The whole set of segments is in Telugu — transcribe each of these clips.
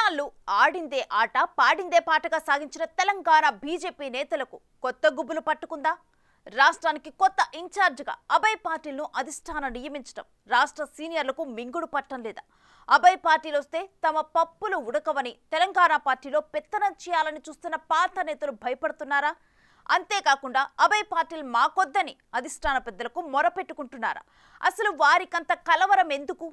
ఇన్నాళ్లు ఆడిందే ఆట పాడిందే పాటగా సాగించిన తెలంగాణ బీజేపీ నేతలకు కొత్త గుబులు పట్టుకుందా? రాష్ట్రానికి కొత్త ఇన్ఛార్జిగా అభయ్ పాటిల్ను అధిష్టానం నియమించడం రాష్ట్ర సీనియర్లకు మింగుడు పట్టం లేదా? అభయ్ పాటిల్ వస్తే తమ పప్పులు ఉడకవని తెలంగాణ పార్టీలో పెత్తనం చేయాలని చూస్తున్న పాత నేతలు భయపడుతున్నారా? అంతేకాకుండా అభయ్ పాటిల్ మాకొద్దని అధిష్టాన పెద్దలకు మొరపెట్టుకుంటున్నారా? అసలు వారికంత కలవరం ఎందుకు?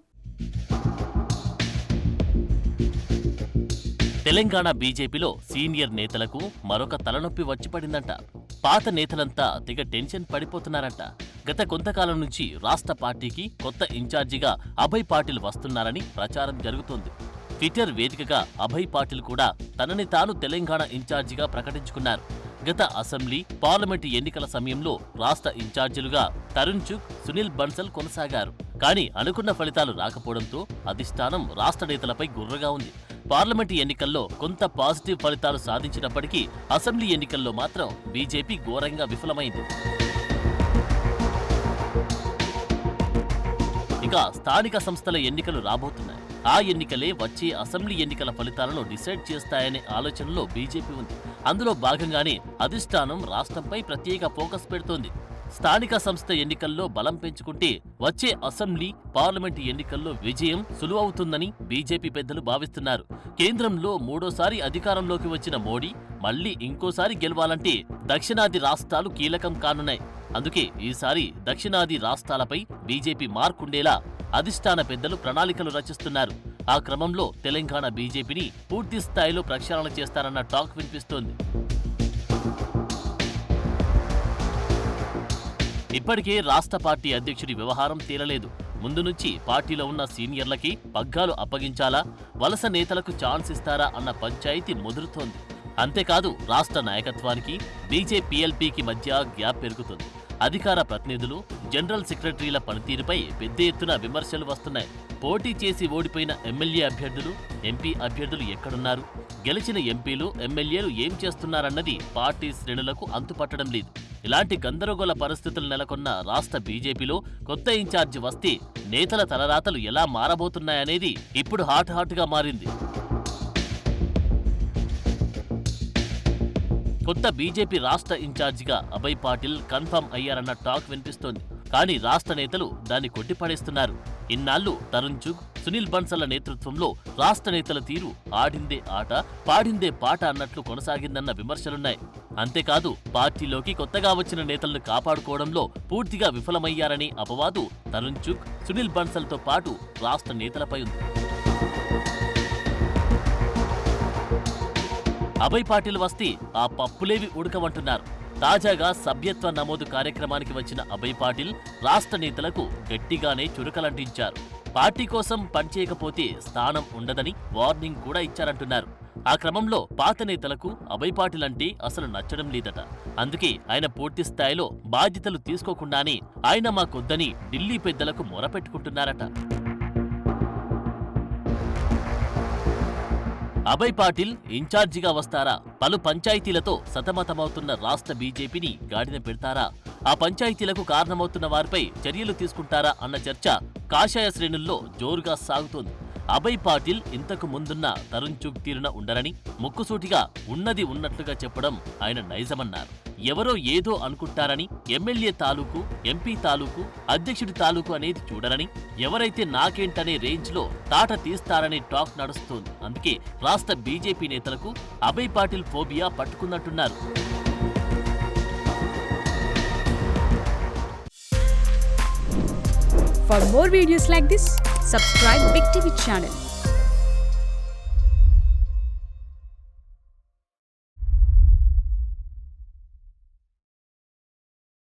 తెలంగాణ బీజేపీలో సీనియర్ నేతలకు మరొక తలనొప్పి వచ్చిపడిందంట. పాత నేతలంతా తెగ టెన్షన్ పడిపోతున్నారంట. గత కొంతకాలం నుంచి రాష్ట్ర పార్టీకి కొత్త ఇన్ఛార్జిగా అభయ్ పాటిల్ వస్తున్నారని ప్రచారం జరుగుతోంది. ట్విట్టర్ వేదికగా అభయ్ పాటిల్ కూడా తనని తాను తెలంగాణ ఇన్ఛార్జిగా ప్రకటించుకున్నారు. గత అసెంబ్లీ, పార్లమెంటు ఎన్నికల సమయంలో రాష్ట్ర ఇన్ఛార్జీలుగా తరుణ్ చుగ్, సునీల్ బన్సల్ కొనసాగారు. కానీ అనుకున్న ఫలితాలు రాకపోవడంతో అధిష్టానం రాష్ట్ర నేతలపై గుర్రగా ఉంది. పార్లమెంటు ఎన్నికల్లో కొంత పాజిటివ్ ఫలితాలు సాధించినప్పటికీ అసెంబ్లీ ఎన్నికల్లో మాత్రం బీజేపీ ఘోరంగా విఫలమైంది. ఇక స్థానిక సంస్థల ఎన్నికలు రాబోతున్నాయి. ఆ ఎన్నికలే వచ్చే అసెంబ్లీ ఎన్నికల ఫలితాలను డిసైడ్ చేస్తాయనే ఆలోచనలో బీజేపీ ఉంది. అందులో భాగంగానే అధిష్టానం రాష్ట్రంపై ప్రత్యేక ఫోకస్ పెడుతోంది. స్థానిక సంస్థ ఎన్నికల్లో బలం పెంచుకుంటే వచ్చే అసెంబ్లీ, పార్లమెంటు ఎన్నికల్లో విజయం సులువవుతుందని బీజేపీ పెద్దలు భావిస్తున్నారు. కేంద్రంలో మూడోసారి అధికారంలోకి వచ్చిన మోడీ మళ్లీ ఇంకోసారి గెలవాలంటే దక్షిణాది రాష్ట్రాలు కీలకం కానున్నాయి. అందుకే ఈసారి దక్షిణాది రాష్ట్రాలపై బీజేపీ మార్కుండేలా అధిష్టాన పెద్దలు ప్రణాళికలు రచిస్తున్నారు. ఆ క్రమంలో తెలంగాణ బీజేపీని పూర్తి స్థాయిలో ప్రక్షాళన చేస్తారన్న టాక్ వినిపిస్తోంది. ఇప్పటికే రాష్ట్ర పార్టీ అధ్యక్షుడి వ్యవహారం తేలలేదు. ముందు నుంచి పార్టీలో ఉన్న సీనియర్లకి పగ్గాలు అప్పగించాలా, వలస నేతలకు ఛాన్స్ ఇస్తారా అన్న పంచాయతీ ముదురుతోంది. అంతేకాదు రాష్ట్ర నాయకత్వానికి బీజేపీఎల్పీకి మధ్య గ్యాప్ పెరుగుతుంది. అధికార ప్రతినిధులు, జనరల్ సెక్రటరీల పనితీరుపై పెద్ద ఎత్తున విమర్శలు వస్తున్నాయి. పోటీ చేసి ఓడిపోయిన ఎమ్మెల్యే అభ్యర్థులు, ఎంపీ అభ్యర్థులు ఎక్కడున్నారు, గెలిచిన ఎంపీలు, ఎమ్మెల్యేలు ఏం చేస్తున్నారన్నది పార్టీ శ్రేణులకు అంతుపట్టడం లేదు. ఇలాంటి గందరగోళ పరిస్థితులు నెలకొన్న రాష్ట్ర బీజేపీలో కొత్త ఇన్ఛార్జి వస్తే నేతల తలరాతలు ఎలా మారబోతున్నాయనేది ఇప్పుడు హాట్గా మారింది. కొత్త బీజేపీ రాష్ట్ర ఇన్ఛార్జిగా అభయ్ పాటిల్ కన్ఫర్మ్ అయ్యారన్న టాక్ వినిపిస్తోంది. కానీ రాష్ట్ర నేతలు దాన్ని కొట్టిపడేస్తున్నారు. ఇన్నాళ్లు తరుణ్ చుగ్, సునీల్ బన్సల్ల నేతృత్వంలో రాష్ట్ర నేతల తీరు ఆడిందే ఆట, పాడిందే పాట అన్నట్లు కొనసాగిందన్న విమర్శలున్నాయి. అంతేకాదు పార్టీలోకి కొత్తగా వచ్చిన నేతలను కాపాడుకోవడంలో పూర్తిగా విఫలమయ్యారనే అపవాదు తరుణ్ చుగ్, సునీల్ బన్సల్తో పాటు రాష్ట్ర నేతలపై ఉంది. అభయ్ పాటిల్ వస్తే ఆ పప్పులేవి ఉడకమంటున్నారు. తాజాగా సభ్యత్వ నమోదు కార్యక్రమానికి వచ్చిన అభయ్ పాటిల్ రాష్ట్ర నేతలకు గట్టిగానే చురకలంటించారు. పార్టీ కోసం పనిచేయకపోతే స్థానం ఉండదని వార్నింగ్ కూడా ఇచ్చారంటున్నారు. ఆ క్రమంలో పాత నేతలకు అభయ్ పాటిల్ అంటే అసలు నచ్చడం లేదట. అందుకే ఆయన పూర్తి స్థాయిలో బాధ్యతలు తీసుకోకుండానే ఆయన మాకొద్దని ఢిల్లీ పెద్దలకు మొరపెట్టుకుంటున్నారట. అభయ్ పాటిల్ ఇన్ఛార్జిగా వస్తారా? పలు పంచాయతీలతో సతమతమవుతున్న రాష్ట్ర బీజేపీని గాడిన పెడతారా? ఆ పంచాయతీలకు కారణమవుతున్న వారిపై చర్యలు తీసుకుంటారా అన్న చర్చ కాషాయ శ్రేణుల్లో జోరుగా సాగుతోంది. అభయ్ పాటిల్ ఇంతకు ముందున్న తరుణ్ చుగ్ తీరున ఉండరని ముక్కుసూటిగా ఉన్నది ఉన్నట్లుగా చెప్పడం ఆయన నైజమన్నారు. ఎవరో ఏదో అనుకుంటారని, ఎమ్మెల్యే తాలూకు, ఎంపీ తాలూకు, అధ్యక్షుడి తాలూకు అనేది చూడరని, ఎవరైతే నాకేంటనే రేంజ్లో తాట తీస్తారనే టాక్ నడుస్తోంది. అందుకే రాష్ట్ర బీజేపీ నేతలకు అభయ్ పాటిల్ ఫోబియా పట్టుకున్నట్టున్నారు. For more videos like this, subscribe Big TV channel.